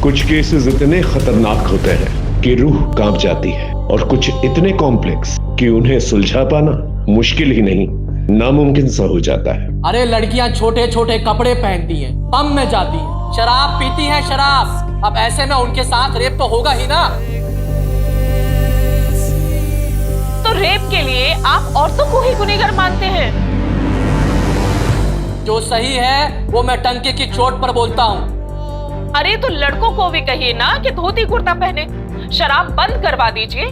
कुछ केसेस इतने खतरनाक होते हैं कि रूह कांप जाती है और कुछ इतने कॉम्प्लेक्स कि उन्हें सुलझा पाना मुश्किल ही नहीं नामुमकिन सा हो जाता है। अरे लड़कियां छोटे छोटे कपड़े पहनती हैं, पब में जाती हैं, शराब पीती हैं शराब। अब ऐसे में उनके साथ रेप तो होगा ही ना। तो रेप के लिए आप औरतों को ही गुनहगार मानते हैं? जो सही है वो मैं टंके की चोट पर बोलता हूँ। अरे तो लड़कों को भी कहिए ना कि धोती कुर्ता पहने, शराब बंद करवा दीजिए।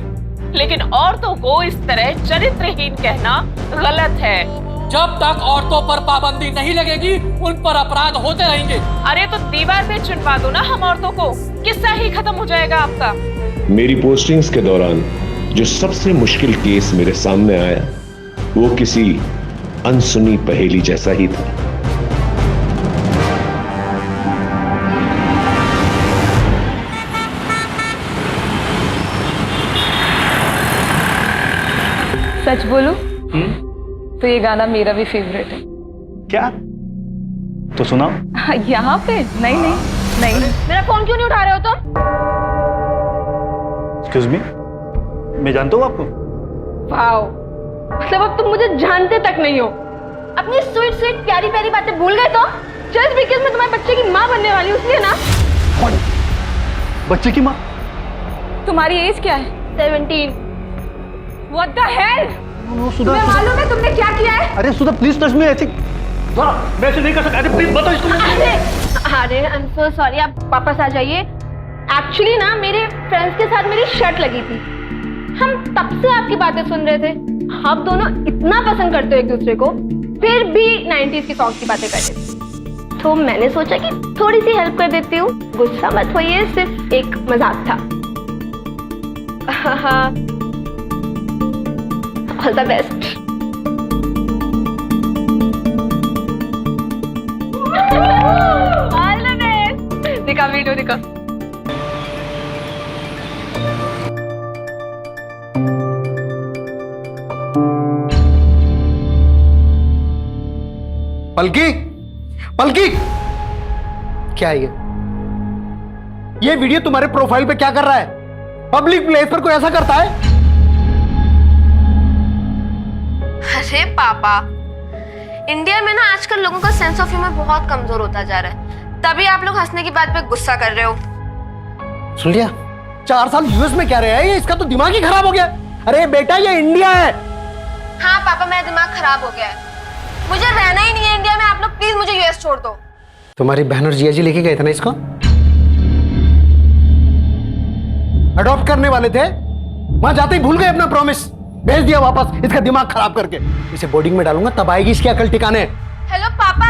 लेकिन औरतों को इस तरह चरित्रहीन कहना गलत है। जब तक औरतों पर पाबंदी नहीं लगेगी उन पर अपराध होते रहेंगे। अरे तो दीवार पे चिनवा दो ना हम औरतों को, किस्सा ही खत्म हो जाएगा आपका। मेरी पोस्टिंग्स के दौरान जो सबसे मुश्किल केस मेरे सामने आया वो किसी अनसुनी पहेली जैसा ही था। सच बोलूं तो ये गाना मेरा भी फेवरेट है। क्या? तो सुनाओ। यहाँ पे? नहीं नहीं नहीं। मेरा फोन क्यों नहीं उठा रहे हो तुम? एक्सक्यूज मी, मैं जानता हूँ आपको। वाओ, मतलब अब तुम मुझे जानते तक नहीं हो। अपनी स्वीट स्वीट प्यारी प्यारी बातें भूल गए तो? जस्ट बिकॉज़ मैं तुम्हारे बच्चे की माँ बनने वाली हूँ इसलिए ना? बच्चे की माँ? तुम्हारी एज क्या है? 17। What the hell? तुम्हें मालूम है तुमने क्या किया है? अरे सुधा प्लीज टच मी। ऐसे मैं ऐसे नहीं कर सकता। अरे प्लीज बताओ इसको। अरे आई एम सो सॉरी, आप वापस आ जाइए। एक्चुअली ना मेरे फ्रेंड्स के साथ मेरी शर्ट लगी थी। हम तब से आपकी बातें सुन रहे थे। आप दोनों इतना पसंद करते हो एक दूसरे को, फिर भी 90s की सॉन्ग की बातें कर रहे थे। तो मैंने सोचा कि थोड़ी सी हेल्प कर देती हूँ। गुस्सा मत होइए, सिर्फ एक मजाक था। All the best. All the best. दिखा वीडियो दिखा। पलकी, पलकी, क्या है ये वीडियो तुम्हारे प्रोफाइल पे क्या कर रहा है? पब्लिक प्लेस पर कोई ऐसा करता है? अरे पापा, इंडिया में ना आजकल लोगों का सेंस ऑफ ह्यूमर बहुत कमजोर होता जा रहा है, तभी आप लोग हंसने की बात पे गुस्सा कर रहे हो। सुन लिया? 4 साल यूएस में क्या रहे हैं? इसका तो दिमाग ही खराब हो गया। अरे बेटा ये इंडिया है। हाँ पापा, मेरा दिमाग खराब हो गया है, मुझे रहना ही नहीं है इंडिया में। आप लोग प्लीज मुझे यूएस छोड़ दो। तुम्हारी बहन और जिया जी लेके गए थे ना इसको? अडॉप्ट करने वाले थे, वहां जाते ही भूल गए अपना प्रॉमिस। भेज दिया वापस इसका दिमाग खराब करके। इसे बोर्डिंग में डालूंगा तब आएगी इसकी अकल ठिकाने। हेलो पापा,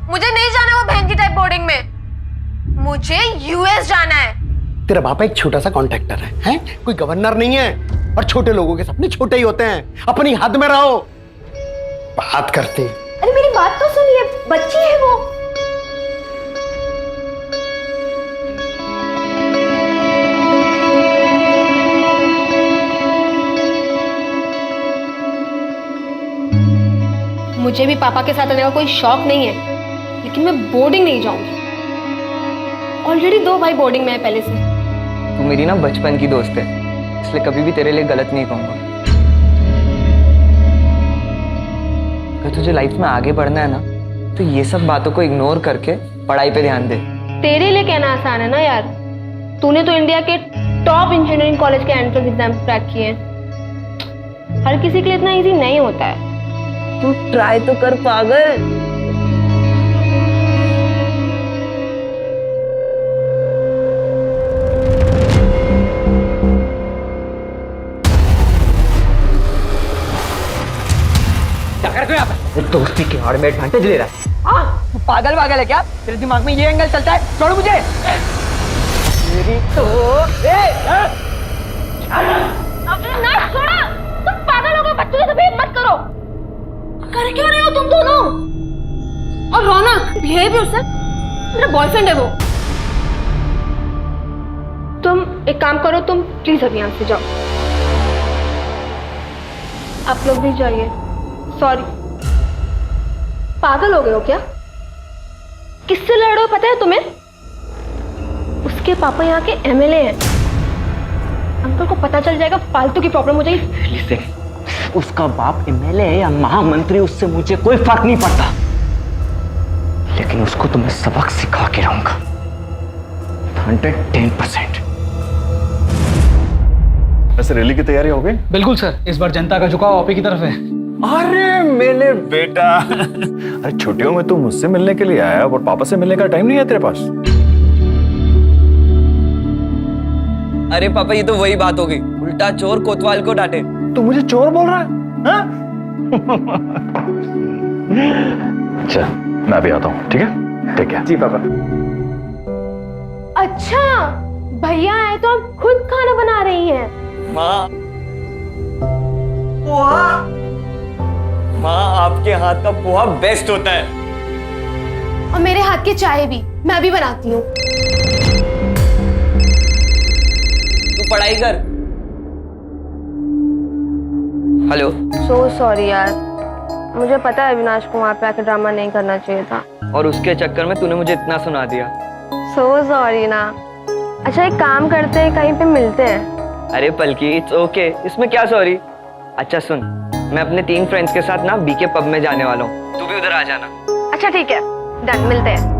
मुझे नहीं जाना वो बहन की टाइप बोर्डिंग में, मुझे यूएस जाना है। तेरा पापा एक छोटा सा कॉन्ट्रैक्टर है? कोई गवर्नर नहीं है। और छोटे लोगों के सपने छोटे ही होते हैं। अपनी हद में रहो। बात करते। अरे मेरी बात तो सुनिए, बच्ची है वो। मुझे भी पापा के साथ रहने का कोई शौक नहीं है, लेकिन मैं बोर्डिंग नहीं जाऊंगी। ऑलरेडी 2 भाई बोर्डिंग में है पहले से। तू मेरी ना बचपन की दोस्त है, इसलिए कभी भी तेरे लिए गलत नहीं कहूंगा। अगर तुझे लाइफ में आगे बढ़ना है ना, तो ये सब बातों को इग्नोर करके पढ़ाई पे ध्यान दे। तेरे लिए कहना आसान है ना यार, तूने तो इंडिया के टॉप इंजीनियरिंग कॉलेज के एंट्रेंस एग्जाम क्रैक किए हैं। हर किसी के लिए इतना इजी नहीं होता है। तू ट्राई तो कर पागल। दोस्ती के आड़ में एडवांटेज ले रहा है। हाँ, तू पागल है क्या? तेरे दिमाग में ये एंगल चलता है? छोड़ मुझे। मेरी तो अबे ना छोड़ो, तुम पागल हो गए। बच्चों से बिहेव मत करो। कर क्यों रहे हो तुम दोनों? और रौनक, बिहेव योरसेल्फ, मेरा बॉयफ्रेंड है वो। तुम एक काम करो, तुम प्लीज अभी यहाँ से जाओ। आप लोग भी जाइए। सॉरी। पागल हो गए हो क्या? किससे लड़ रहे हो पता है तुम्हें? उसके के पापा यहाँ के एमएलए हैं। अंकल को पता चल जाएगा, फालतू की प्रॉब्लम हो जाएगी। लिसन, उसका बाप एमएलए है या महामंत्री, उससे मुझे कोई फर्क नहीं पड़ता, लेकिन उसको तो मैं सबक सिखा के रहूंगा 110%। ऐसे रैली की तैयारी हो गई? बिल्कुल सर, इस बार जनता का झुकाव आप ही की तरफ है। अरे मेरे बेटा, अरे छुट्टियों में तू मुझसे मिलने के लिए आया और पापा से मिलने का टाइम नहीं है तेरे पास? अरे पापा, ये तो वही बात हो गई, उल्टा चोर कोतवाल को डांटे। तू मुझे चोर बोल रहा है? हाँ? चल मैं भी आता हूँ, ठीक है? ठीक है जी पापा। अच्छा, भैया आए तो आप खुद खाना बना रही हैं। माँ, माँ आपके हाथ का पोहा बेस्ट होता है। और मेरे हाथ की चाय भी, मैं भी बनाती हूँ। तू पढ़ाई कर। हेलो। सो सॉरी यार, मुझे पता है अविनाश को वहाँ पे आकर ड्रामा नहीं करना चाहिए था, और उसके चक्कर में तूने मुझे इतना सुना दिया। सो सॉरी ना। अच्छा एक काम करते हैं, कहीं पे मिलते हैं। अरे पलकी, इट्स ओके, इसमें क्या सॉरी। अच्छा सुन, मैं अपने 3 फ्रेंड्स के साथ ना बीके पब में जाने वाला हूँ, तू भी उधर आ जाना। अच्छा ठीक है, डन, मिलते हैं।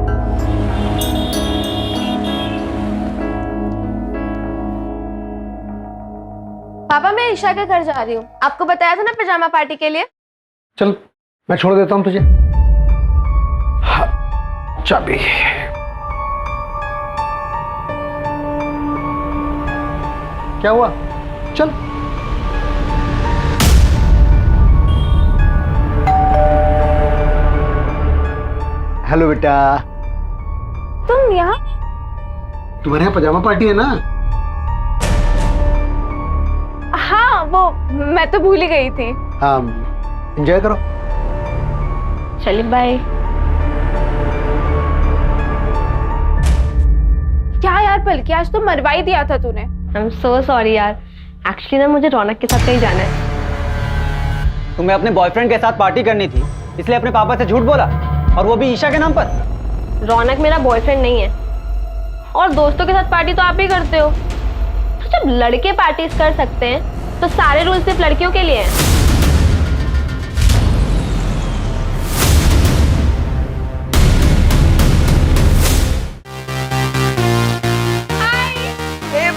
पापा मैं ईशा के घर जा रही हूँ, आपको बताया था ना पिजामा पार्टी के लिए। चल मैं छोड़ देता हूं तुझे। हाँ, चाबी। क्या हुआ? चल। हेलो बेटा। तुम यहाँ? तुम्हारे यहाँ पजामा पार्टी है ना? हाँ, वो मैं तो भूल ही गई थी। हाँ, एंजॉय करो। चलिए बाय। क्या यार पलकी, आज तो मरवा ही दिया था तूने। आई एम सो सॉरी यार, एक्चुअली ना मुझे रौनक के साथ कहीं जाना है। तुम्हें अपने बॉयफ्रेंड के साथ पार्टी करनी थी, इसलिए अपने पापा से झूठ बोला, और वो भी ईशा के नाम पर। रौनक मेरा बॉयफ्रेंड नहीं है, और दोस्तों के साथ पार्टी तो आप ही करते हो। तो जब लड़के पार्टीज कर सकते हैं तो सारे रूल सिर्फ लड़कियों के लिए हैं।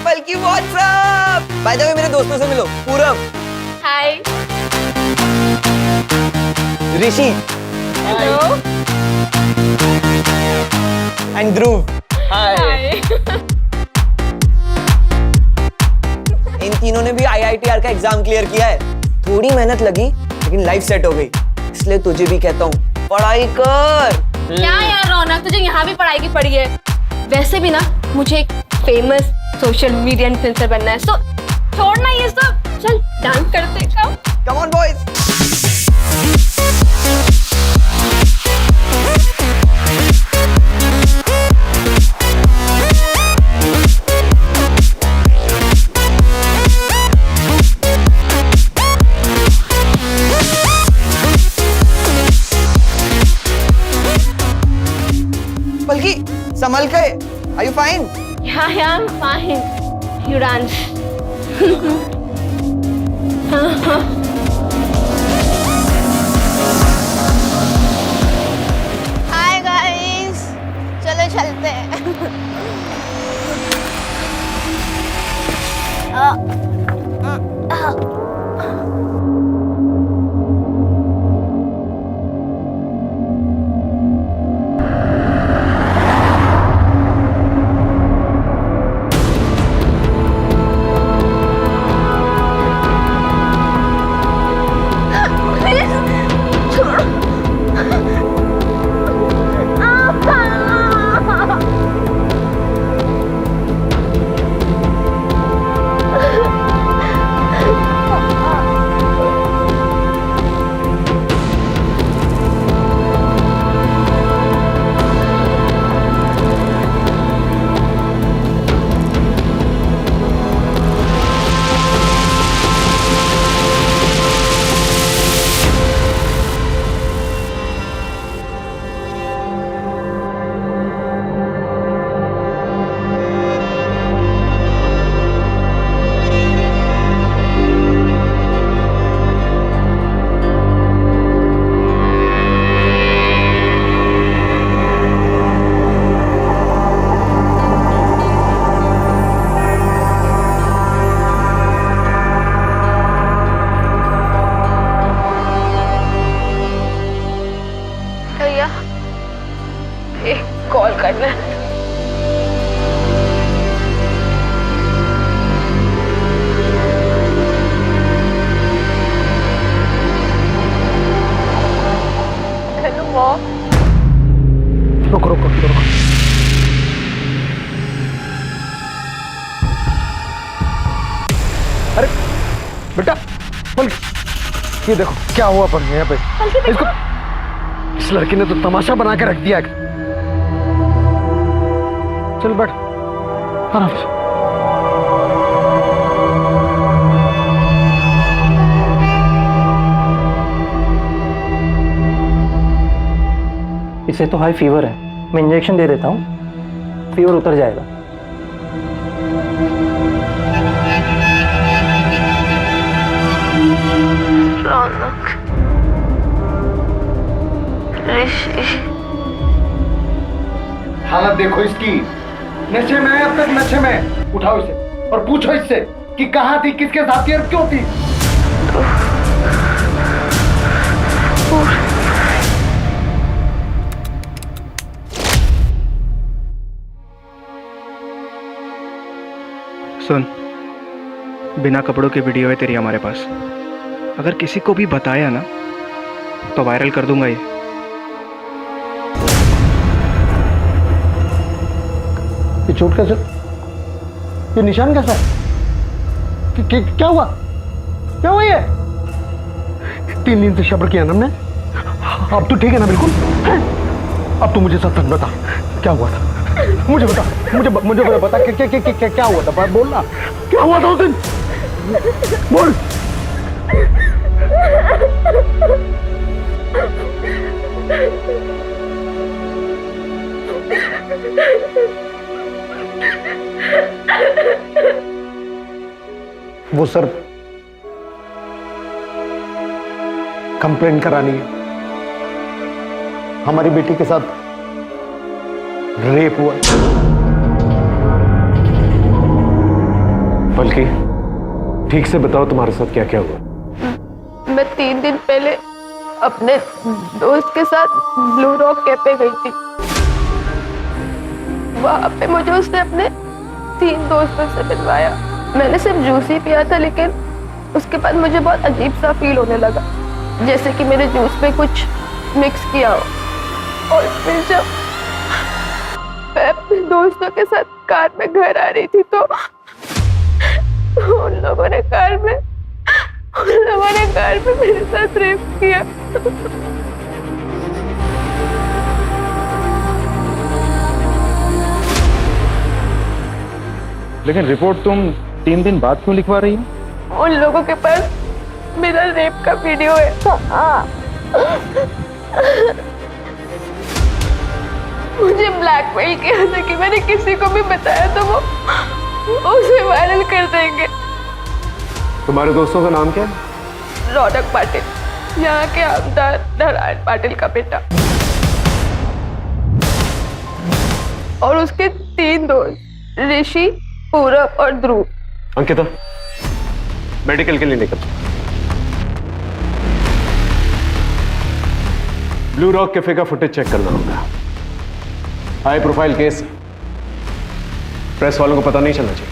पलकी व्हाट्सअप। बाय द वे मेरे दोस्तों से मिलो, पूरब, हाय, ऋषि, हेलो, एंड ध्रुव, हाय। इन तीनों ने भी IITR का एग्जाम क्लियर किया है। थोड़ी मेहनत लगी लेकिन लाइफ सेट हो गई, इसलिए तुझे भी कहता हूँ पढ़ाई कर। क्या यार रौनक, तुझे यहाँ भी पढ़ाई की पड़ी है। वैसे भी ना मुझे एक फेमस सोशल मीडिया इन्फ्लुएंसर बनना है, सो छोड़ना ये सब, चल डांस करते हैं। Come on boys. पलकी संभल के, are you fine? Yeah, I'm fine. You dance. Hi guys, चलो चलते हैं। बेटा ये देखो क्या हुआ पर यहाँ पे इसको, इस लड़की ने तो तमाशा बना के रख दिया है। चल बैठ आराम से। इसे तो हाई फीवर है, मैं इंजेक्शन दे देता हूँ, फीवर उतर जाएगा। रौनक, ऋषि, हालत देखो इसकी, नशे में है अब तक, नशे में। उठाओ इसे और पूछो इससे कि कहाँ थी, किसके साथ थी और क्यों थी। सुन, बिना कपड़ों की वीडियो है तेरी हमारे पास। अगर किसी को भी बताया ना तो वायरल कर दूंगा ये। चोट कैसे, ये निशान कैसा है, क्या हुआ, क्या हुआ ये? 3 दिन से सब्र किया ना हमने, अब तो ठीक है ना बिल्कुल? अब तो मुझे सच बता क्या हुआ था, मुझे बता, मुझे बता क्या हुआ था, बोल ना क्या हुआ था उस दिन, बोल। वो सर कंप्लेन करानी है, हमारी बेटी के साथ रेप हुआ। बल्कि ठीक से बताओ तुम्हारे साथ क्या क्या हुआ। मैं 3 दिन पहले अपने दोस्त के साथ ब्लू रॉक कैफे गई थी। वहां पे मुझे उसने अपने 3 दोस्तों से मिलवाया। मैंने सिर्फ जूस ही पिया था, लेकिन उसके बाद मुझे बहुत अजीब सा फील होने लगा, जैसे कि मेरे जूस में कुछ मिक्स किया हो। और फिर जब मैं अपने दोस्तों के साथ कार में घर आ रही थी तो उन लोगों ने कार में मेरे साथ रेप किया। लेकिन रिपोर्ट तुम 3 दिन बाद क्यों लिखवा रही हो? उन लोगों के पास मेरा रेप का वीडियो है। मुझे ब्लैकमेल किया था कि मैंने किसी को भी बताया तो वो उसे वायरल कर देंगे। तुम्हारे दोस्तों का नाम क्या है? रौनक पाटिल, यहाँ के आमदार नारायण पाटिल का बेटा, और उसके 3 दोस्त ऋषि, पूरब और ध्रुव। अंकिता, मेडिकल के लिए निकल। ब्लू रॉक कैफे का फुटेज चेक करना होगा। हाई प्रोफाइल केस, प्रेस वालों को पता नहीं चलना चाहिए।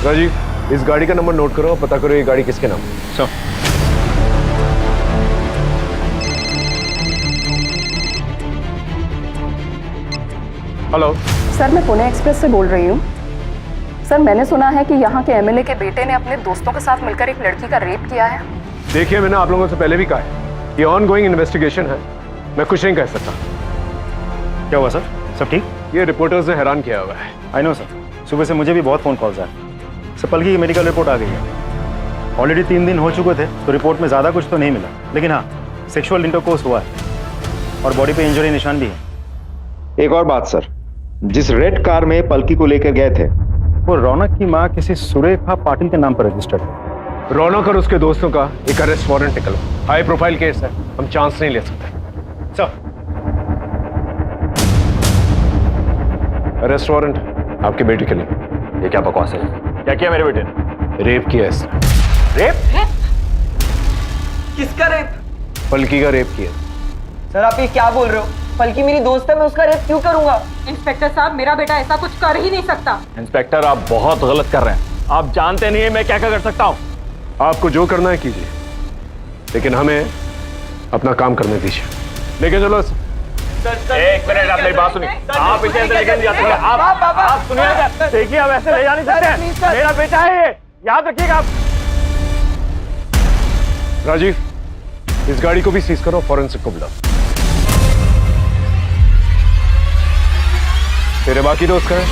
राजीव, इस गाड़ी का नंबर नोट करो और पता करो ये गाड़ी किसके नाम है। सर, हेलो सर, मैं पुणे एक्सप्रेस से बोल रही हूँ। सर, मैंने सुना है कि यहाँ के एमएलए के बेटे ने अपने दोस्तों के साथ मिलकर एक लड़की का रेप किया है। देखिए, मैंने आप लोगों से पहले भी कहा है, ये ऑनगोइंग इन्वेस्टिगेशन है, मैं कुछ नहीं कह सकता। क्या हुआ सर? सब ठीक? ये रिपोर्टर्स ने हैरान किया हुआ है। आई नो सर, सुबह से मुझे भी बहुत फ़ोन कॉल्स आए। सर, पलकी की मेडिकल रिपोर्ट आ गई है। ऑलरेडी 3 दिन हो चुके थे, तो रिपोर्ट में ज़्यादा कुछ तो नहीं मिला, लेकिन हाँ, सेक्सुअल इंटरकोर्स हुआ है और बॉडी पे इंजरी निशान भी है। एक और बात सर, जिस रेड कार में पलकी को लेकर गए थे, वो रौनक की माँ किसी सुरेखा पाटिल के नाम पर रजिस्टर्ड है। रौनक और उसके दोस्तों का एक अरेस्ट वारंट निकला। हाई प्रोफाइल केस है, हम चांस नहीं ले सकते। सर, अरेस्ट वारंट आपकी बेटी के लिए। ये क्या बकवास है? क्या किया मेरे बेटे ने? रेप किया इसने। रेप? किसका रेप? पलकी का रेप किया। सर आप ये क्या बोल रहे हो? पलकी मेरी दोस्त है, मैं उसका रेप क्यों करूंगा? इंस्पेक्टर साहब, मेरा बेटा ऐसा कुछ कर ही नहीं सकता। इंस्पेक्टर आप बहुत गलत कर रहे हैं। आप जानते नहीं है मैं क्या क्या कर सकता हूँ। आपको जो करना है कीजिए, लेकिन हमें अपना काम करने दीजिए। लेके चलो। एक मिनट, आप मेरी बात सुनिए। आप इसे ऐसे लेकर नहीं जा सकते। आप सुनिए, देखिए आप ऐसे ले जा नहीं सकते। मेरा बेटा है ये, याद रखिएगा आप। राजीव, इस गाड़ी को भी सीज करो, फॉरेंसिक को बुलाओ। तेरे बाकी दोस्त कहाँ हैं?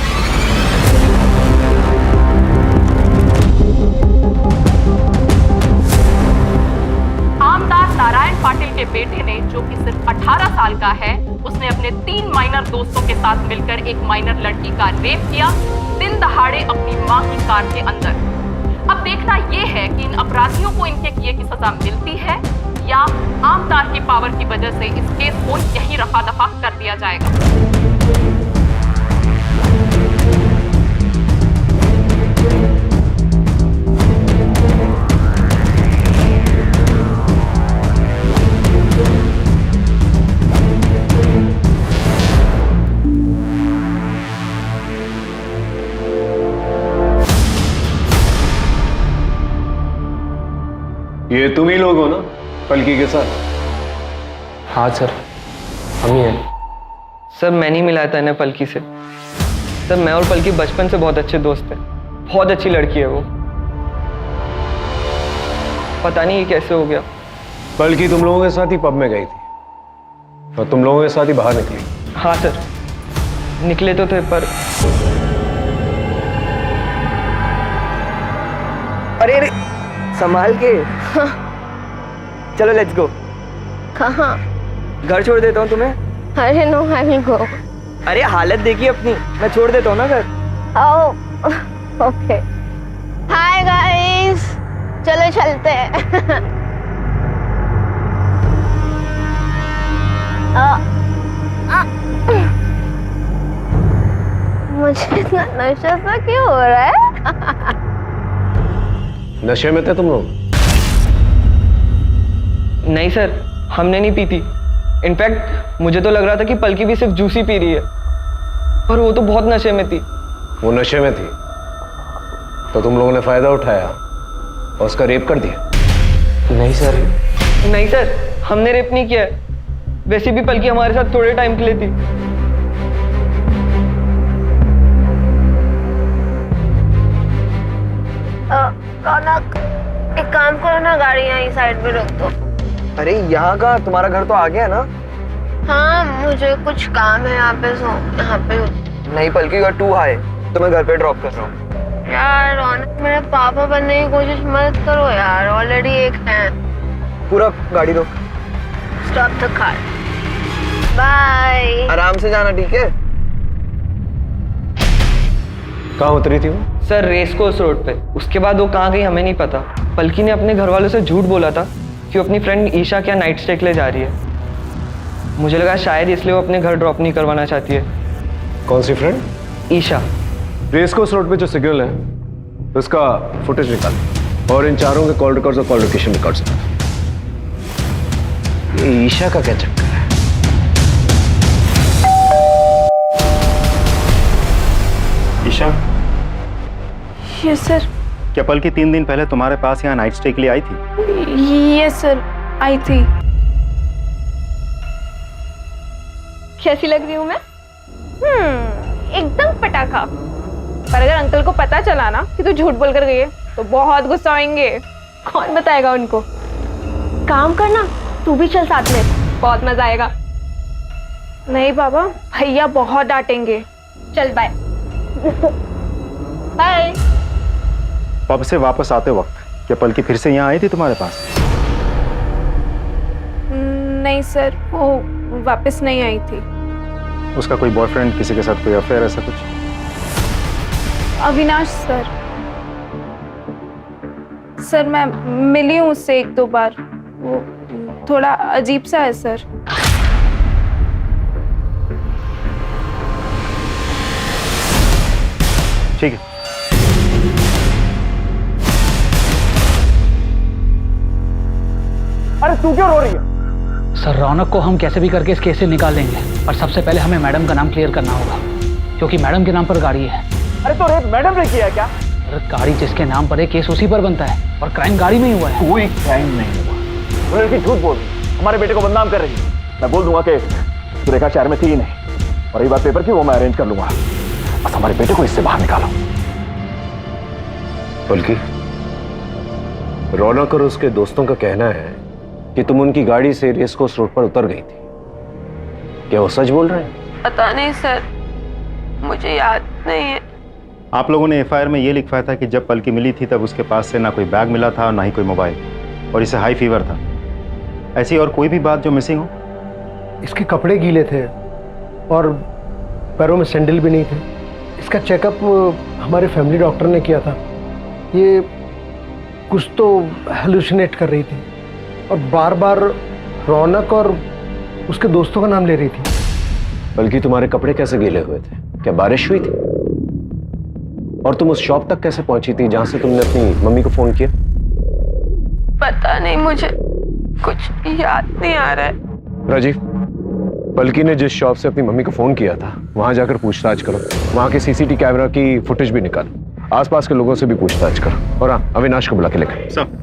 आमदार नारायण पाटिल के बेटे ने, जो कि सिर्फ 18 साल का है, उसने अपने 3 माइनर दोस्तों के साथ मिलकर एक माइनर लड़की का रेप किया, दिन दहाड़े अपनी मां की कार के अंदर। अब देखना यह है कि इन अपराधियों को इनके किए की सजा मिलती है या आमदार की पावर की वजह से इस केस को यहीं रफा दफा कर दिया जाएगा। ये तुम ही लोग हो ना पलकी के साथ? हाँ सर, हम ही हैं। सर मैं नहीं मिलाया था इन्हें पलकी से। सर मैं और पलकी बचपन से बहुत अच्छे दोस्त हैं। बहुत अच्छी लड़की है वो। पता नहीं ये कैसे हो गया। पलकी तुम लोगों के साथ ही पब में गई थी और तुम लोगों के साथ ही बाहर निकली। हाँ सर, निकले तो थे पर अरे अरे संभाल के। हाँ। चलो लेट्स गो। कहाँ? घर छोड़ देता हूँ तुम्हें। अरे नो, आई विल गो। अरे हालत देखिए अपनी, मैं छोड़ देता हूँ ना घर। ओके। हाय गाइस, चलो चलते हैं। मुझे इतना नशा सा क्यों हो रहा है? नशे में थे तुम लोग? नहीं सर, हमने नहीं पी थी। इनफैक्ट मुझे तो लग रहा था कि पलकी भी सिर्फ जूस ही पी रही है, पर वो तो बहुत नशे में थी। वो नशे में थी तो तुम लोगों ने फायदा उठाया और उसका रेप कर दिया? नहीं सर। नहीं सर, हमने रेप नहीं किया है। वैसे भी पलकी हमारे साथ थोड़े टाइम के लिए थी। रौनक, एक काम करो ना, गाड़ी यहीं साइड पे रोक दो। अरे यहाँ का, तुम्हारा घर तो आ गया ना? हाँ, मुझे कुछ काम है यहाँ पे, सो यहाँ पे। नहीं पलकी, यू आर टू हाई, तो मैं घर पे ड्रॉप कर रहा हूँ। यार रौनक, मेरे पापा बनने की कोशिश मत करो यार, ऑलरेडी एक है। पूरा गाड़ी रोक। Stop the car. बाय। आराम से जाना, ठीक है? कहाँ उतरी थी वो? सर रेस कोर्स रोड पे। उसके बाद वो कहाँ गई हमें नहीं पता। पलकी ने अपने घर वालों से झूठ बोला था कि वो अपनी फ्रेंड ईशा क्या नाइट स्टे के लिए जा रही है। मुझे लगा शायद इसलिए वो अपने घर ड्रॉप नहीं करवाना चाहती है। कौन सी friend? Isha. Race course road पे जो सिग्नल है उसका फुटेज निकाल और इन चारों के कॉल रिकॉर्ड्स और कॉल लोकेशन रिकॉर्ड्स। ये ईशा का क्या चक्कर है? Isha, yes sir. क्या पलकी 3 दिन पहले तुम्हारे पास यहाँ नाइट स्टे के लिए आई थी? यस सर, आई थी। कैसी लग रही हूँ मैं? एकदम पटाखा। पर अगर अंकल को पता चला ना कि तू झूठ बोल कर गई है तो बहुत गुस्सा होंगे। कौन बताएगा उनको? काम करना, तू भी चल साथ में, बहुत मजा आएगा। नहीं बाबा, भैया बहुत डांटेंगे। चल बाय। बाय। पब से वापस आते वक्त क्या पलकी फिर से यहाँ आई थी तुम्हारे पास? नहीं सर, वो वापस नहीं आई थी। उसका कोई बॉयफ्रेंड, किसी के साथ कोई अफेयर, ऐसा कुछ? अविनाश सर। सर मैं मिली हूँ उससे 1-2 बार। वो थोड़ा अजीब सा है सर। ठीक है। अरे तू क्यों रो रही है? सर रौनक को हम कैसे भी करके इस केस से निकाल देंगे, पर सबसे पहले हमें मैडम का नाम क्लियर करना होगा, क्योंकि मैडम के नाम पर गाड़ी है। अरे तो रेप मैडम ने किया क्या? अरे गाड़ी जिसके नाम पर है केस उसी पर बनता है, और क्राइम गाड़ी में ही हुआ है। कोई क्राइम नहीं हुआ। वो लड़की झूठ बोल रही, हमारे बेटे को बदनाम कर रही है। मैं बोल दूंगा कि सुरेखा शहर में थी ही नहीं, और रही बात पेपर की, वो मैं अरेंज कर लूंगा। बस हमारे बेटे को इससे बाहर निकालो। बल्कि रौनक और उसके दोस्तों का कहना है कि तुम उनकी गाड़ी से रेस कोर्स रोड पर उतर गई थी। क्या वो सच बोल रहे हैं? पता नहीं सर, मुझे याद नहीं है। आप लोगों ने एफआईआर में ये लिखवाया था कि जब पलकी मिली थी तब उसके पास से ना कोई बैग मिला था ना ही कोई मोबाइल, और इसे हाई फीवर था। ऐसी और कोई भी बात जो मिसिंग हो? इसके कपड़े गीले थे और पैरों में सैंडल भी नहीं थे। इसका चेकअप हमारे फैमिली डॉक्टर ने किया था। ये कुछ तो हेलुसिनेट कर रही थी और बार बार रौनक और उसके दोस्तों का नाम ले रही थी। बल्कि तुम्हारे कपड़े कैसे गीले हुए थे? क्या बारिश हुई थी? और तुम उस शॉप तक कैसे पहुंची थी जहां से तुमने अपनी मम्मी को फोन किया? पता नहीं, मुझे कुछ याद नहीं आ रहा है। राजीव, बल्कि ने जिस शॉप से अपनी मम्मी को फोन किया था वहां जाकर पूछताछ करो। वहां के सीसीटीवी कैमरा की फुटेज भी निकालो। आसपास के लोगों से भी पूछताछ करो। और हाँ, अविनाश को बुला के लेकर। सब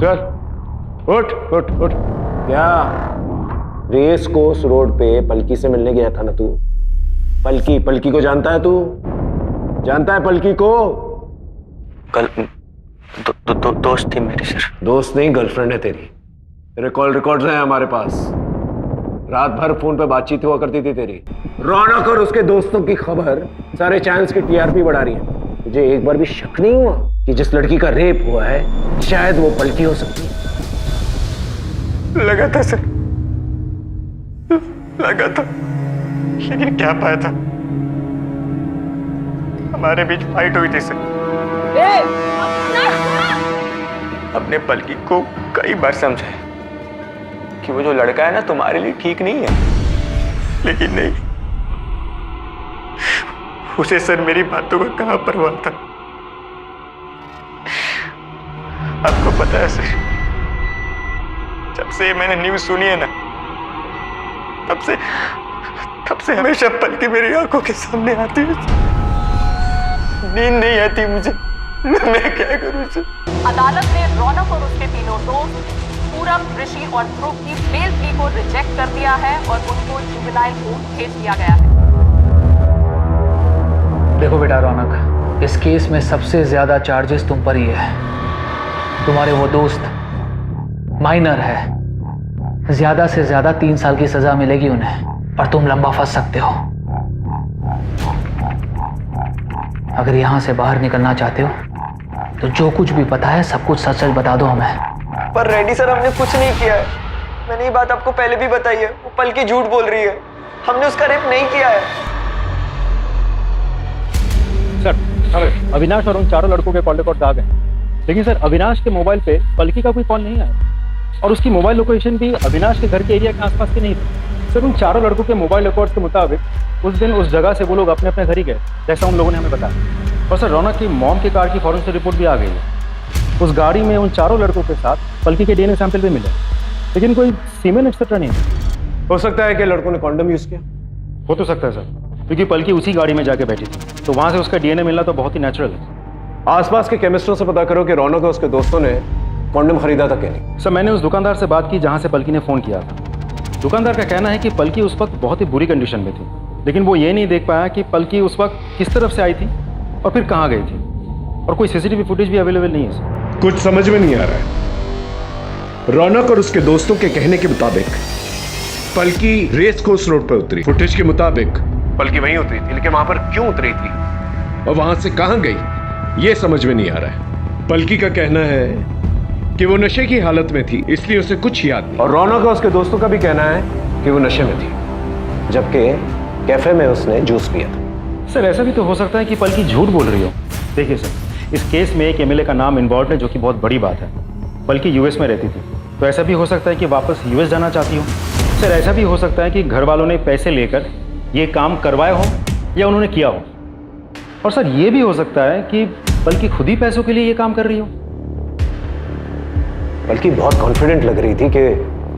चल उठ उठ उठ। क्या रेस कोर्स रोड पे पलकी से मिलने गया था ना तू? पलकी को जानता है तू? जानता है पलकी को? दोस्त थी मेरी सर। दोस्त नहीं, गर्लफ्रेंड है तेरी। तेरे कॉल रिकॉर्ड्स हैं हमारे पास। रात भर फोन पे बातचीत हुआ करती थी तेरी। रौनक और उसके दोस्तों की खबर सारे चैनल्स की टीआरपी बढ़ा रही है। तुझे एक बार भी शक नहीं हुआ कि जिस लड़की का रेप हुआ है शायद वो पलकी हो सकती है? लगा था सर, लगा था, लेकिन क्या पाया था, हमारे बीच फाइट हुई थी सर। अपने पलकी को कई बार समझाया कि वो जो लड़का है ना तुम्हारे लिए ठीक नहीं है, लेकिन नहीं, उसे सर मेरी बातों का कहां परवाह था। आपको पता है सर, जब से मैंने न्यूज सुनी है ना, तब से हमेशा पलकी मेरी आंखों के सामने आती है। नींद नहीं आती मुझे, मैं क्या करूं सर? अदालत ने रौनक और उसके तीनों दोस्त पूरब, ऋषि और ध्रुव की बेल प्ली को रिजेक्ट कर दिया है और उनको जुवेनाइल कोर्ट भेज दिया गया है। देखो बेटा रौनक, इस केस में सबसे ज्यादा चार्जेस तुम पर ही है। तुम्हारे वो दोस्त माइनर है, ज्यादा से ज्यादा 3 साल की सजा मिलेगी उन्हें, पर तुम लंबा फंस सकते हो। अगर यहां से बाहर निकलना चाहते हो तो जो कुछ भी पता है सब कुछ सच सच बता दो हमें। पर रेड्डी सर, हमने कुछ नहीं किया है। मैंने ये बात आपको पहले भी बताई है। वो पलकी झूठ बोल रही है, हमने उसका रेप नहीं किया है। सर, अविनाश और उन चारों लड़कों के कॉल रिकॉर्ड आ गए, लेकिन सर अविनाश के मोबाइल पे पलकी का कोई कॉल नहीं आया और उसकी मोबाइल लोकेशन भी अविनाश के घर के एरिया के आसपास की नहीं थी। सर, उन चारों लड़कों के मोबाइल रिकॉर्ड्स के मुताबिक उस दिन उस जगह से वो लोग अपने अपने घर ही गए, जैसा उन लोगों ने हमें बताया। और सर, रौनक की मॉम की कार की फॉरेंसिक रिपोर्ट भी आ गई है। उस गाड़ी में उन चारों लड़कों के साथ पलकी के डीएनए सैंपल भी मिले, लेकिन कोई सीमेन एक्सेट्रा नहीं है। हो सकता है कि लड़कों ने कॉन्डम यूज किया। हो तो सकता है सर, क्योंकि पलकी उसी गाड़ी में जाके बैठी थी, तो वहां से उसका डीएनए मिलना तो बहुत ही नेचुरल है। आसपास के केमिस्टों से पता करो कि रौनक और उसके दोस्तों ने कॉन्डम खरीदा था क्या नहीं। सर, मैंने उस दुकानदार से बात की जहां से पलकी ने फोन किया था। दुकानदार का कहना है कि पलकी उस वक्त बहुत ही बुरी कंडीशन में थी, लेकिन वो ये नहीं देख पाया कि पलकी उस वक्त किस तरफ से आई थी और फिर कहाँ गई थी, और कोई सीसीटीवी फुटेज भी अवेलेबल नहीं है सर। कुछ समझ में नहीं आ रहा है। रौनक और उसके दोस्तों के कहने के मुताबिक पलकी रेस कोर्स रोड पर उतरी। फुटेज के मुताबिक पलकी वहीं उतरी थी, लेकिन वहां पर क्यों उतरी थी और वहां से कहां गई ये समझ में नहीं आ रहा है। पलकी का कहना है कि वो नशे की हालत में थी, इसलिए उसे कुछ याद नहीं। और रौनक और उसके दोस्तों का भी कहना है कि वो नशे में थी, जबकि कैफे में उसने जूस पिया था। सर ऐसा भी तो हो सकता है कि पलकी झूठ बोल रही हो। देखिए सर, इस केस में एक एमएलए का नाम इन्वॉल्व है, जो कि बहुत बड़ी बात है। पलकी यूएस में रहती थी, तो ऐसा भी हो सकता है कि वापस यूएस जाना चाहती हो। सर ऐसा भी हो सकता है कि घर वालों ने पैसे लेकर ये काम करवाए हो या उन्होंने किया हो। और सर ये भी हो सकता है कि पलकी खुद ही पैसों के लिए ये काम कर रही हो। पलकी बहुत कॉन्फिडेंट लग रही थी कि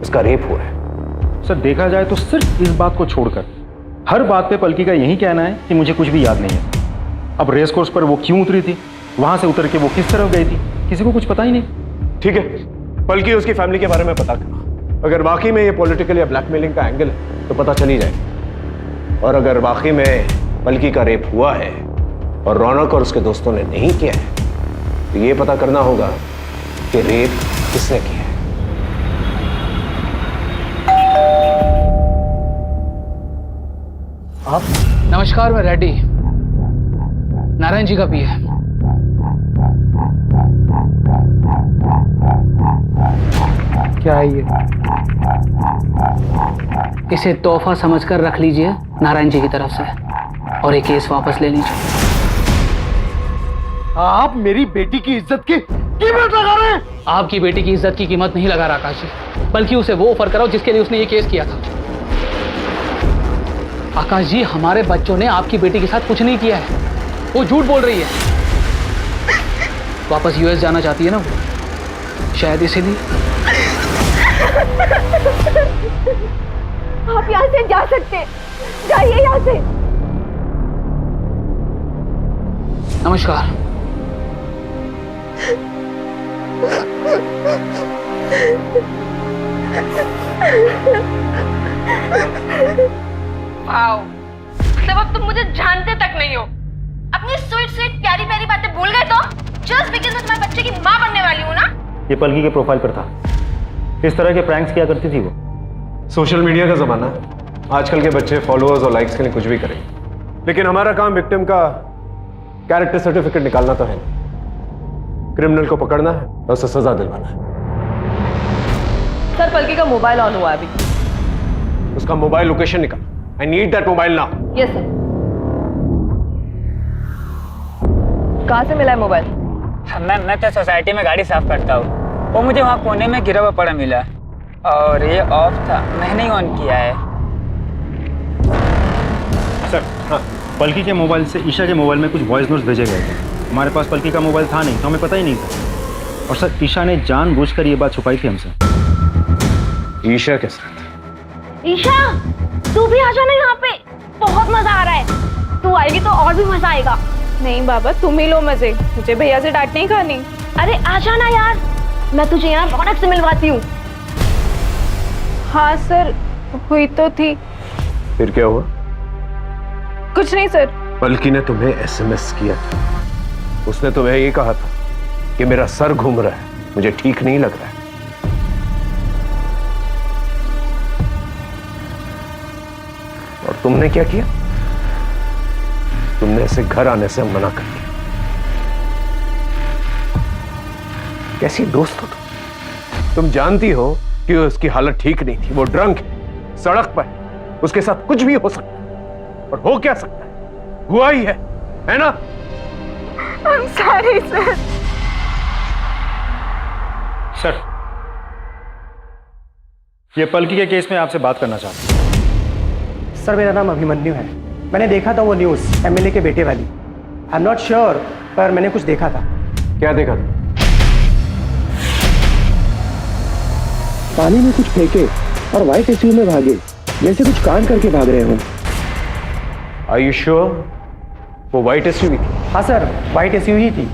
उसका रेप हुआ है। सर देखा जाए तो सिर्फ इस बात को छोड़कर हर बात पे पलकी का यही कहना है कि मुझे कुछ भी याद नहीं है। अब रेस कोर्स पर वो क्यों उतरी थी, वहां से उतर के वो किस तरफ गई थी, किसी को कुछ पता ही नहीं। ठीक है, पलकी उसकी फैमिली के बारे में पता करो। अगर वाकई में ये पॉलिटिकल या ब्लैकमेलिंग का एंगल है तो पता चली जाएगा। और अगर वाकई में पलकी का रेप हुआ है और रौनक और उसके दोस्तों ने नहीं किया है, तो ये पता करना होगा कि रेप किसने किया है। आप? नमस्कार, मैं रेड्डी, नारायण जी का पीए। क्या है ये? इसे तोहफा समझकर रख लीजिए नारायण जी की तरफ से, और ये केस वापस ले लीजिए। आप मेरी बेटी की इज्जत की कीमत लगा रहे हैं? आपकी बेटी की इज्जत की कीमत नहीं लगा रहा आकाश जी, बल्कि उसे वो ऑफर कराओ जिसके लिए उसने ये केस किया था। आकाश जी, हमारे बच्चों ने आपकी बेटी के साथ कुछ नहीं किया है, वो झूठ बोल रही है। वापस यूएस जाना चाहती है ना वो, शायद इसीलिए। आप यहाँ से जा सकते हैं, जाइए यहाँ से। नमस्कार। वाओ, मतलब अब तुम मुझे जानते तक नहीं हो। अपनी स्वीट स्वीट प्यारी प्यारी बातें भूल गए तो? जस्ट बिकॉज़ मैं तुम्हारे बच्चे की माँ बनने वाली हूँ ना। ये पलकी के प्रोफाइल पर था, इस तरह के प्रैंक्स किया करती थी वो। सोशल मीडिया का जमाना है, आजकल के बच्चे फॉलोअर्स और लाइक्स के लिए कुछ भी करेंगे, लेकिन हमारा काम विक्टिम का कैरेक्टर सर्टिफिकेट निकालना तो है नहीं। क्रिमिनल को पकड़ना है और उसे सजा दिलवाना है। सर, पलकी का मोबाइल ऑन हुआ अभी। उसका मोबाइल लोकेशन निकाल। I need that mobile now. Yes sir. कहाँ से मिला है मोबाइल? मैं तो सोसाइटी में गाड़ी साफ करता हूँ, वो मुझे वहाँ कोने में गिरा हुआ पड़ा मिला और ये ऑफ था, मैंने ही ऑन किया है। सर हाँ, पलकी के मोबाइल से ईशा के मोबाइल में कुछ वॉइस नोट्स भेजे गए थे। हमारे पास पलकी का मोबाइल था नहीं, तो हमें पता ही नहीं था। और सर ईशा ने जानबूझकर ये बात छुपाई थी हमसे। ईशा के साथ? ईशा, तू भी आ जाना यहाँ पे, बहुत मजा आ रहा है। तू आएगी तो और भी मजा आएगा। नहीं बाबा, तुम ही लो मजे, मुझे भैया से डांट नहीं खानी। अरे आ जाना यार, मैं तुझे यहाँ रौनक से मिलवाती हूँ। हाँ सर, हुई तो थी। फिर क्या हुआ? कुछ नहीं सर। पलकी ने तुम्हें एसएमएस किया था, उसने तुम्हें ये कहा था कि मेरा सर घूम रहा है, मुझे ठीक नहीं लग रहा है। और तुमने क्या किया? तुमने इसे घर आने से मना कर दिया। कैसी दोस्त हो तुम जानती हो कि उसकी हालत ठीक नहीं थी, वो ड्रंक है, सड़क पर, उसके साथ कुछ भी हो सकता है। और हो क्या सकता है? हुआ ही है ना? I'm sorry sir. सर ये पलकी के केस में आपसे बात करना चाहता हूँ। सर मेरा नाम अभिमन्यु है, मैंने देखा था वो न्यूज़ एमएलए के बेटे वाली। आई एम नॉट श्योर, पर मैंने कुछ देखा था। क्या देखा था? पानी में कुछ फेंके और व्हाइट एसयूवी में भागे, जैसे कुछ कांड करके भाग रहे हो। Are you sure? वो व्हाइट एसयूवी थी? हाँ सर, व्हाइट एसयूवी ही थी।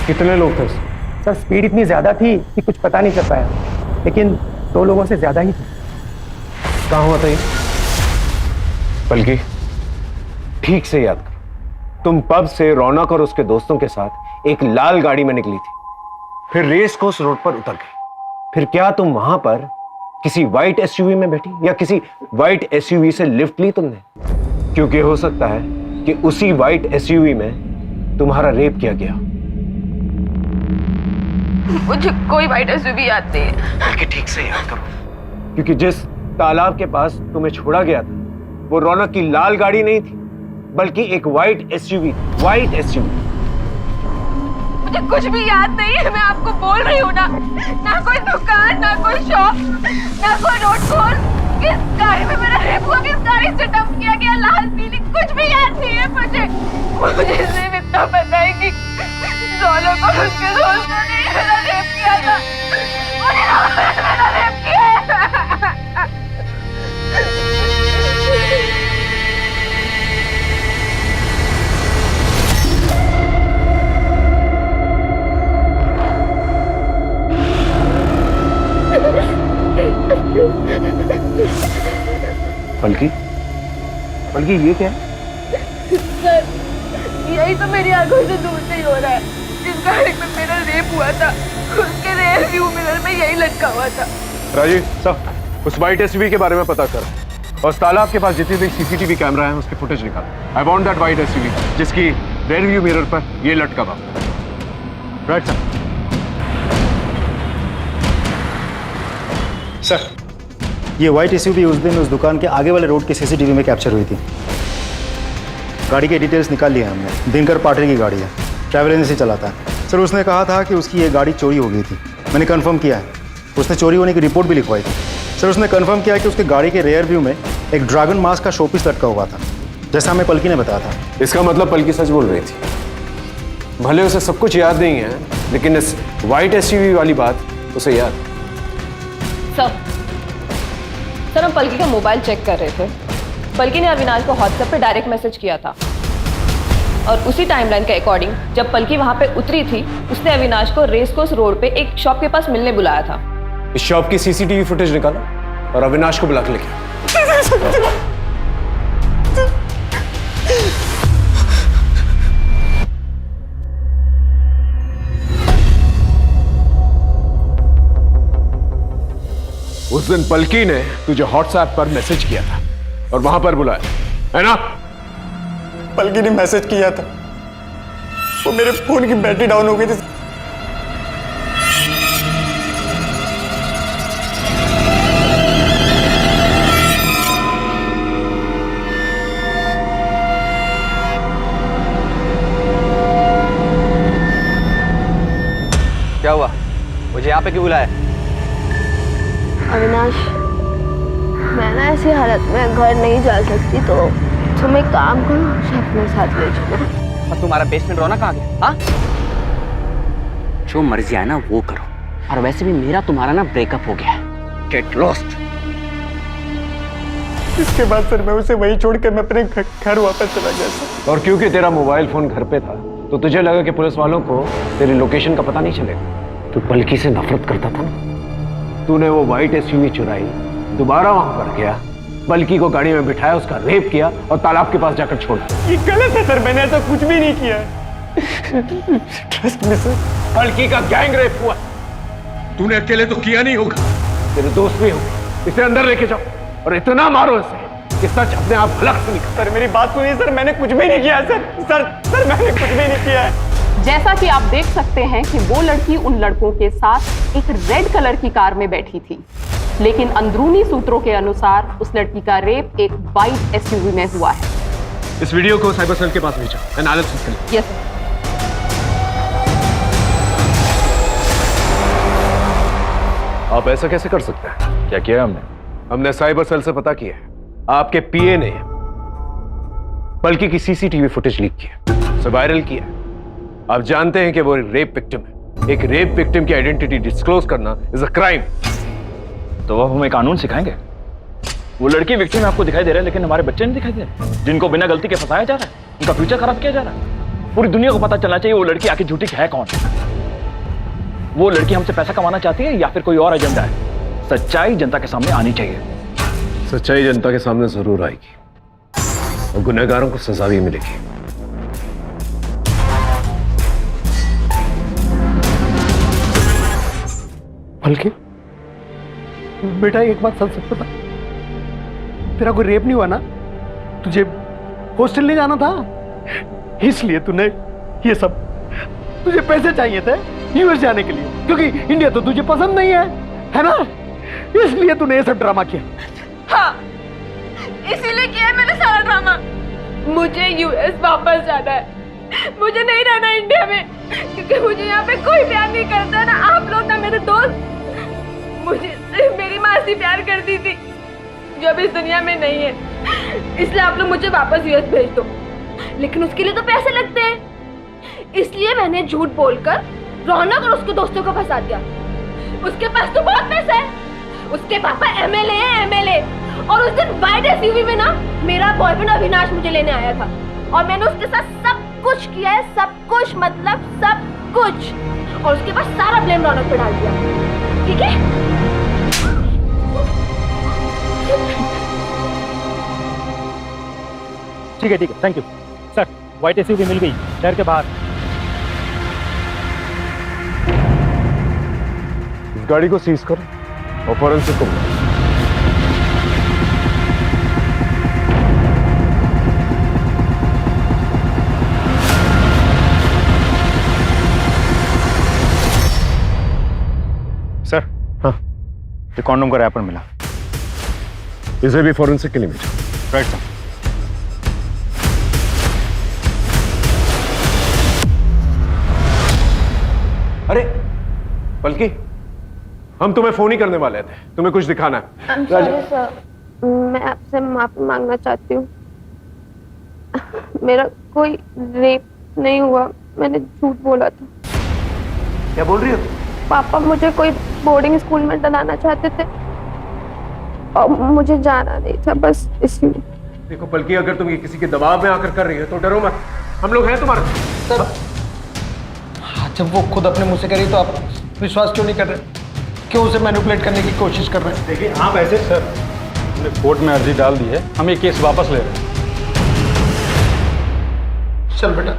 कितने लोग थे उसमें? सर स्पीड इतनी ज्यादा थी कि कुछ पता नहीं चल पाया, लेकिन 2 लोगों से ज्यादा ही थी। कहाँ हुआ था ये? बल्कि ठीक से याद करो, तुम पब से रौनक और उसके दोस्तों के साथ एक लाल गाड़ी में निकली थी, फिर रेस कोर्स रोड पर उतर गई। फिर क्या तुम वहां पर किसी व्हाइट एसयूवी में बैठी या किसी व्हाइट एसयूवी से लिफ्ट ली तुमने? क्योंकि हो सकता है कि उसी व्हाइट एसयूवी में तुम्हारा रेप किया गया। मुझे कोई वाइट एसयूवी याद नहीं है। बल्कि ठीक से याद करो, क्योंकि जिस तालाब के पास तुम्हें छोड़ा गया था वो रौनक की लाल गाड़ी नहीं थी, बल्कि एक व्हाइट एसयूवी। White SUV. मुझे कुछ भी याद नहीं है, मैं आपको बोल रही हूँ ना। ना कोई दुकान, ना कोई शॉप, ना कोई रोड कॉल। किस गाड़ी में मेरा रेप हुआ, किस गाड़ी से डंप किया गया, लाल पीली, कुछ भी याद नहीं है मुझे सिर्फ इतना पता है कि रौनक और उसके दोस्तों ने मेरा रेप किया था। मेरा रेप किया। पलकी, पलकी ये क्या है? सर, यही तो मेरी आंखों से दूर से ही हो रहा है। जिस गाड़ी में मेरा रेप हुआ था उसके रेयर व्यू मिरर में यही लटका हुआ था। राजीव साहब, उस व्हाइट एसयूवी के बारे में पता करो और तालाब के पास जितनी भी सीसीटीवी कैमरा है उसकी फुटेज निकालो। I want that white SUV जिसकी रेयर व्यू मिरर पर ये लटका हुआ। Right sir. ये व्हाइट एसयूवी उस दिन उस दुकान के आगे वाले रोड के सीसीटीवी में कैप्चर हुई थी। गाड़ी के डिटेल्स निकाल लिए हमने। दिनकर पाटिल की गाड़ी है, ट्रैवल एजेंसी चलाता है। सर उसने कहा था कि उसकी ये गाड़ी चोरी हो गई थी। मैंने कंफर्म किया है, उसने चोरी होने की रिपोर्ट भी लिखवाई थी। सर उसने कंफर्म किया कि उसकी गाड़ी के रेयर व्यू में एक ड्रैगन मास्क का शोपीस लटका हुआ था, जैसा हमें पलकी ने बताया था। इसका मतलब पलकी सच बोल रही थी। भले उसे सब कुछ याद नहीं है, लेकिन इस व्हाइट एसयूवी वाली बात उसे याद। सर हम पलकी का मोबाइल चेक कर रहे थे। पलकी ने अविनाश को व्हाट्सएप पे डायरेक्ट मैसेज किया था और उसी टाइमलाइन के अकॉर्डिंग जब पलकी वहां पे उतरी थी उसने अविनाश को रेस कोर्स रोड पे एक शॉप के पास मिलने बुलाया था। इस शॉप की सीसीटीवी फुटेज निकालो और अविनाश को बुला के लेके। उस दिन पलकी ने तुझे व्हाट्सएप पर मैसेज किया था और वहां पर बुलाया, है ना? पलकी ने मैसेज किया था, वो मेरे फोन की बैटरी डाउन हो गई थी। क्या हुआ? मुझे यहाँ पे क्यों बुलाया? अविनाश, मैं ना ऐसी हालत में घर नहीं जा सकती, तो तुम एक काम करो, मुझे अपने साथ ले चलो। और तुम्हारा बेसमेंट रौनक कहाँ गया? हाँ? जो मर्जी आए ना वो करो। और वैसे भी मेरा तुम्हारा ना ब्रेकअप हो गया है। Get lost. इसके बाद सर मैं उसे वहीं छोड़कर मैं अपने घर वापस चला गया सर। और क्योंकि तेरा मोबाइल फोन घर पे था तो तुझे लगा कि पुलिस वालों को तेरी लोकेशन का पता नहीं चलेगा। तू पलकी से नफरत करता था ना, तूने वो व्हाइट एसयूवी चुराई, दोबारा वहां पर गया, पलकी को गाड़ी में बिठाया, उसका रेप किया और तालाब के पास जाकर छोड़ा। ये गलत है सर, मैंने ऐसा कुछ भी नहीं किया ट्रस्ट मी सर। पलकी का गैंग रेप हुआ, तूने अकेले तो किया नहीं होगा, तेरे दोस्त भी होंगे। इसे अंदर लेके जाओ और इतना मारो इसे कि सच अपने आप हलक से निकले। सर मेरी बात सुनिए सर, मैंने कुछ भी नहीं किया सर मैंने कुछ भी नहीं किया है। जैसा कि आप देख सकते हैं कि वो लड़की उन लड़कों के साथ एक रेड कलर की कार में बैठी थी, लेकिन अंदरूनी सूत्रों के अनुसार उस लड़की का रेप एक व्हाइट एसयूवी में हुआ है। इस वीडियो को साइबर सेल के पास भेजो, एनालिसिस के लिए। यस। आप ऐसा कैसे कर सकते हैं? क्या किया हमने साइबर सेल से पता किया है, आपके पीए ने पलकी की सीसीटीवी फुटेज लीक किया, उसे वायरल किया। आप जानते हैं कि वो रेप विक्टिम है। एक रेप विक्टिम की आइडेंटिटी डिस्क्लोज करना इज अ क्राइम। तो अब हमें कानून सिखाएंगे? वो लड़की विक्टिम आपको दिखाई दे रहा है, लेकिन हमारे बच्चे नहीं दिखाई दे रहे, जिनको बिना गलती के फंसाया जा रहा है, उनका फ्यूचर खराब किया जा रहा है। पूरी दुनिया को पता चलना चाहिए वो लड़की आखिर झूठी है कौन। वो लड़की हमसे पैसा कमाना चाहती है या फिर कोई और एजेंडा है? सच्चाई जनता के सामने आनी चाहिए। सच्चाई जनता के सामने जरूर आएगी और गुनहगारों को सजा भी मिलेगी। पलकी, बेटा एक बात सच सच बता, तेरा कोई रेप नहीं हुआ ना? तुझे हॉस्टल नहीं जाना था, इसलिए तूने ये सब तुझे पैसे चाहिए थे यूएस जाने के लिए, क्योंकि इंडिया तो तुझे पसंद नहीं है ना? इसलिए तूने ये सब ड्रामा किया। हाँ, इसीलिए किया है मैंने सारा ड्रामा। मुझे यूएस वापस जाना है, मुझे नहीं रहना इंडिया में, क्योंकि मुझे यहाँ पे कोई प्यार नहीं करता, ना आप लोग ना मेरे दोस्त। मुझे सिर्फ मेरी मासी प्यार करती थी, जो अब इस दुनिया में नहीं है। इसलिए आप लोग मुझे वापस यूएस भेज दो, लेकिन उसके लिए तो पैसे लगते हैं। इसलिए मैंने झूठ बोलकर रौनक और उसके दोस्तों को फंसा दिया। उसके पास तो बहुत पैसा है, उसके पापा एमएलए हैं, एमएलए। और उस दिन वाइट एसयूवी में ना मेरा बॉयफ्रेंड अविनाश मुझे लेने आया था, और मैंने उसके साथ सब कुछ किया है, सब कुछ मतलब सब कुछ। और उसके बाद सारा ब्लेम रौनक पे डाल दिया। ठीक है? ठीक है, thank you sir. White SUV मिल गई शहर के बाहर। इस गाड़ी को सीज करो और फॉरेंसिक को बुलाओ। सर, हाँ, ये कॉन्डोम का रैपर मिला। इसे भी फॉरेंसिक के लिए भेजो। Right sir. अरे पलकी, हम तुम्हें फोन ही करने वाले थे, तुम्हें कुछ दिखाना है। सॉरी सर, मैं आपसे माफी मांगना चाहती हूँ। मेरा कोई रेप नहीं हुआ, मैंने झूठ बोला था। क्या बोल रही हो? पापा मुझे कोई बोर्डिंग स्कूल में डलाना चाहते थे और मुझे जाना नहीं था, बस इसलिए। देखो पलकी, अगर तुम ये किसी के दबाव में आकर कर रही हो तो डरो मत, हम लोग हैं तुम्हारे साथ। जब वो खुद अपने मुंह से करी तो आप विश्वास क्यों नहीं कर रहे? क्यों उसे मैनिपुलेट करने की कोशिश कर रहे हैं? देखिए आप ऐसे सर, हमने कोर्ट में अर्जी डाल दी है, हम ये केस वापस ले रहे हैं। चल बेटा।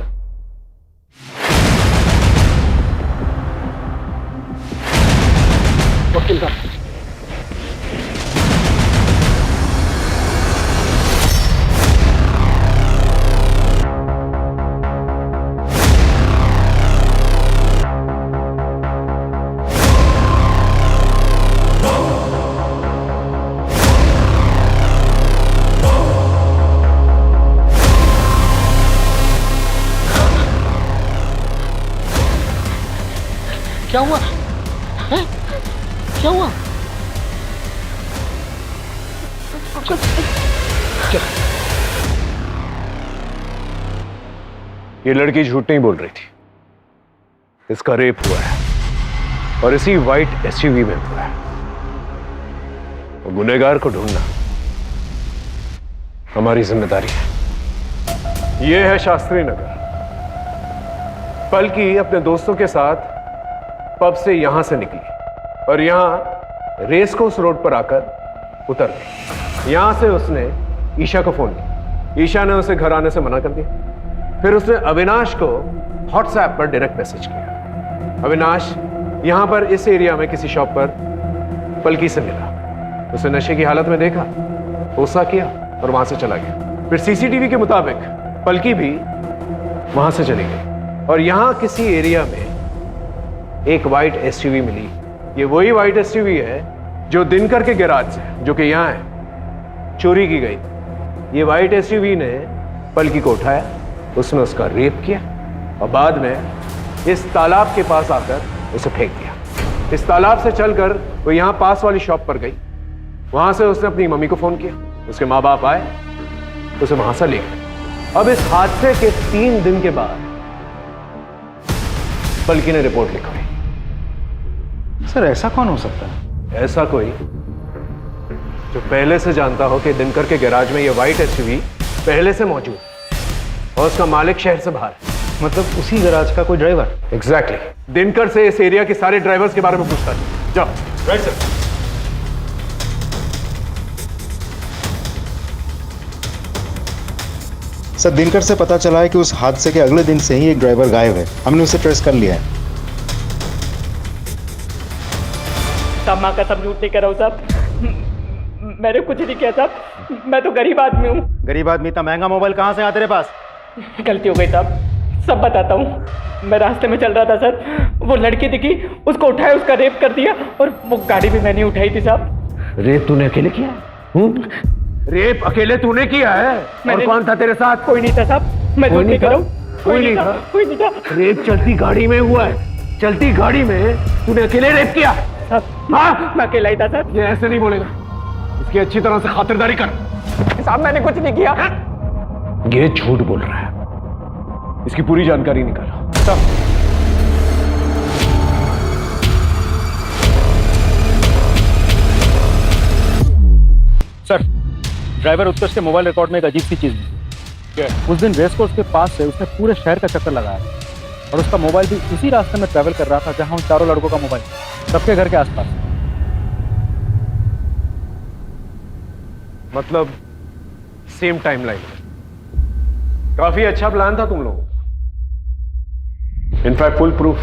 वकील साहब, क्या हुआ? हैं? क्या हुआ? ये लड़की झूठ नहीं बोल रही थी, इसका रेप हुआ है और इसी व्हाइट एसयूवी में हुआ है। और गुनहगार को ढूंढना हमारी जिम्मेदारी है। यह है शास्त्री नगर। पलकी अपने दोस्तों के साथ पब से यहां से निकली और यहां रेस कोर्स रोड पर आकर उतर गई। यहां से उसने ईशा को फोन किया। ईशा ने उसे घर आने से मना कर दिया। फिर उसने अविनाश को व्हाट्सएप पर डायरेक्ट मैसेज किया। अविनाश यहां पर इस एरिया में किसी शॉप पर पलकी से मिला। उसे नशे की हालत में देखा, गुस्सा किया और वहां से चला गया। फिर सीसीटीवी के मुताबिक पलकी भी वहां से चली गई और यहां किसी एरिया में एक व्हाइट एसयूवी मिली। ये वही व्हाइट एसयूवी है जो दिनकर के गैराज से, जो कि यहां है, चोरी की गई। ये व्हाइट एसयूवी ने पलकी को उठाया, उसने उसका रेप किया और बाद में इस तालाब के पास आकर उसे फेंक दिया। इस तालाब से चलकर वो यहां पास वाली शॉप पर गई। वहां से उसने अपनी मम्मी को फोन किया, उसके माँ बाप आए, उसे वहां से ले गए। अब इस हादसे के 3 दिन के बाद पलकी ने रिपोर्ट लिखवाई। सर ऐसा कौन हो सकता है? ऐसा कोई जो पहले से जानता हो कि दिनकर के गैराज में ये व्हाइट एसयूवी पहले से मौजूद और उसका मालिक शहर से बाहर है। मतलब उसी गैराज का कोई ड्राइवर? एग्जैक्टली। दिनकर से इस एरिया के सारे ड्राइवर्स के बारे में पूछता है। जाओ। Right sir. सर, दिनकर से पता चला है कि उस हादसे के अगले दिन से ही एक ड्राइवर गायब है। हमने उसे ट्रेस कर लिया है। साहब माँ का सब झूठ नहीं कर रहा हूँ साहब, मैंने कुछ नहीं किया साहब, मैं तो गरीब आदमी हूँ। गरीब आदमी? इतना महंगा मोबाइल कहाँ से आया तेरे पास? गलती हो गई साहब, सब बताता हूँ। मैं रास्ते में चल रहा था सर, वो लड़की दिखी, उसको उठाया, उसका रेप कर दिया, और वो गाड़ी भी मैंने उठाई थी साहब। रेप तूने अकेले किया? रेप अकेले तूने किया है? और कौन था तेरे साथ? कोई नहीं था साहब, मैं झूठ नहीं कर रहा हूँ। कोई नहीं था? कोई नहीं था। रेप चलती गाड़ी में हुआ है, चलती गाड़ी में तूने अकेले रेप किया? हाँ, मैं अकेला ही था सर। ये ऐसे नहीं बोलेगा, इसकी अच्छी तरह से खातिरदारी कर। साहब मैंने कुछ नहीं किया। ये झूठ बोल रहा है, इसकी पूरी जानकारी निकालो। सर, ड्राइवर उत्कर्ष के मोबाइल रिकॉर्ड में एक अजीब सी चीज मिली। उस दिन रेस कोर्स के पास से उसने पूरे शहर का चक्कर लगाया और उसका मोबाइल भी उसी रास्ते में ट्रैवल कर रहा था जहां उन चारों लड़कों का मोबाइल, सबके घर के आसपास। मतलब सेम टाइमलाइन। काफी अच्छा प्लान था तुम लोगों का, इनफैक्ट फुल प्रूफ।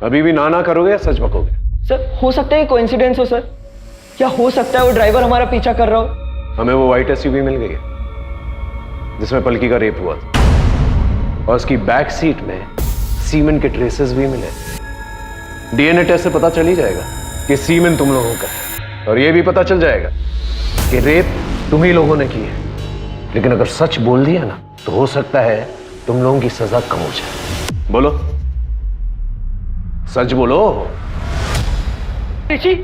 अभी भी ना करोगे या सच बकोगे? सर हो सकता है कोइंसिडेंस हो सर, क्या हो सकता है वो ड्राइवर हमारा पीछा कर रहा हो? हमें वो व्हाइट एसयूवी मिल गई है जिसमें पलकी का रेप हुआ था, और उसकी बैक सीट में सीमेन के ट्रेसेस भी मिले। डीएनए टेस्ट से पता चल ही जाएगा कि सीमेन तुम लोगों का है, और ये भी पता चल जाएगा कि रेप तुम ही लोगों ने की है। लेकिन अगर सच बोल दिया ना तो हो सकता है तुम लोगों की सजा कम हो जाए। बोलो, सच बोलो। ऋषि,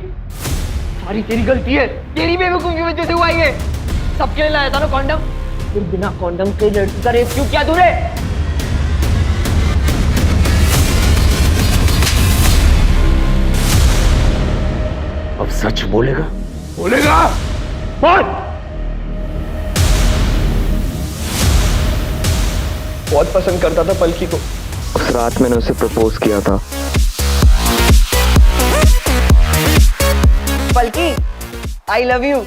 सारी तेरी गलती है, तेरी बेवकूफी की वजह से हुआ ये। सबके लिए लाया था ना कॉन्डम, फिर बिना कॉन्डम के लड़की का रेप क्यों किया तूने? अब सच बोलेगा? बोलेगा? बोल। बहुत पसंद करता था पलकी को। उस रात मैंने उसे प्रपोज किया था। पलकी, आई लव यू।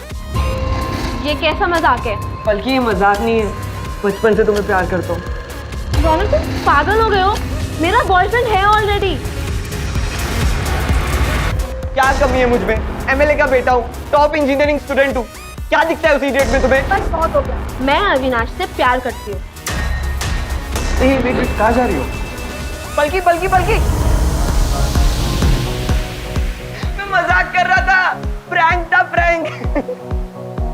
ये कैसा मजाक है? पलकी ये मजाक नहीं है, बचपन से तुम्हें प्यार करता हूँ। रौनक तुम पागल हो गए हो, मेरा बॉयफ्रेंड है ऑलरेडी। क्या कमी है मुझ में? एमएलए का बेटा हूँ, टॉप इंजीनियरिंग स्टूडेंट हूँ, क्या दिखता है उसी डेट में तुम्हें? बस बहुत हो गया, मैं अविनाश से प्यार करती हूँ। कहाँ जा रही हो? पलकी पलकी पलकी, मैं मजाक कर रहा था, प्रैंक था प्रैंक।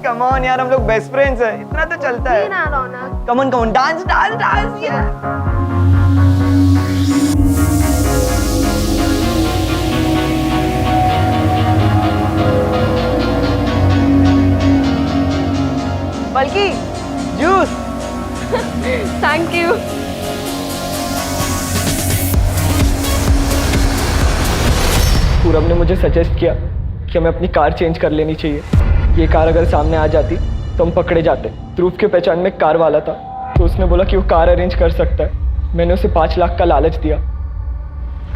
कम ऑन यार, हम लोग बेस्ट फ्रेंड्स हैं, इतना तो चलता है। ना Raunak, come on dance dance dance यार। Palki, juice. Thank you. Purab ने मुझे सजेस्ट किया कि हमें अपनी कार चेंज कर लेनी चाहिए। ये कार अगर सामने आ जाती तो हम पकड़े जाते। ध्रुव के पहचान में एक कार वाला था, तो उसने बोला कि वो कार अरेंज कर सकता है। मैंने उसे 5 लाख का लालच दिया,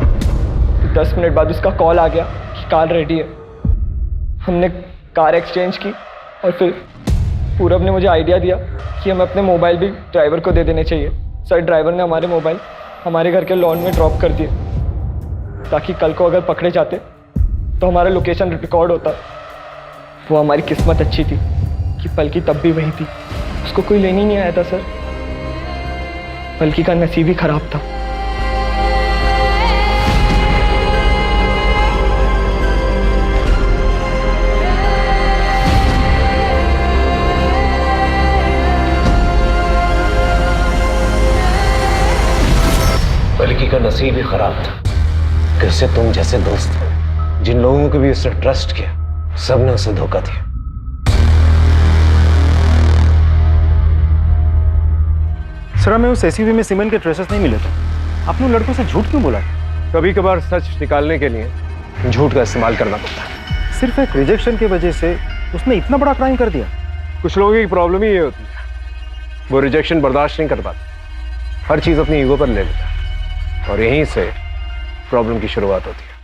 तो 10 मिनट बाद उसका कॉल आ गया कि कार रेडी है। हमने कार एक्सचेंज की, और फिर पूरब ने मुझे आइडिया दिया कि हमें अपने मोबाइल भी ड्राइवर को दे देने चाहिए। सर, ड्राइवर ने हमारे मोबाइल हमारे घर के लॉन में ड्रॉप कर दिए, ताकि कल को अगर पकड़े जाते तो हमारा लोकेशन रिकॉर्ड होता। वो हमारी किस्मत अच्छी थी कि पलकी तब भी वही थी, उसको कोई लेने ही नहीं आया था सर। पलकी का नसीब ही खराब था। पलकी का नसीब ही खराब था कि उससे तुम जैसे दोस्त हो, जिन लोगों को भी उसने ट्रस्ट किया, सबने उसे धोखा दिया। सर, हमें उस एसयूवी में सीमेंट के ट्रेसेस नहीं मिले थे। आपने लड़कों से झूठ क्यों बोला? कभी कभार सच निकालने के लिए झूठ का इस्तेमाल करना पड़ता है। सिर्फ एक रिजेक्शन की वजह से उसने इतना बड़ा क्राइम कर दिया। कुछ लोगों की प्रॉब्लम ही ये होती है, वो रिजेक्शन बर्दाश्त नहीं कर पाते, हर चीज अपनी ईगो पर ले लेता है, और यहीं से प्रॉब्लम की शुरुआत होती है।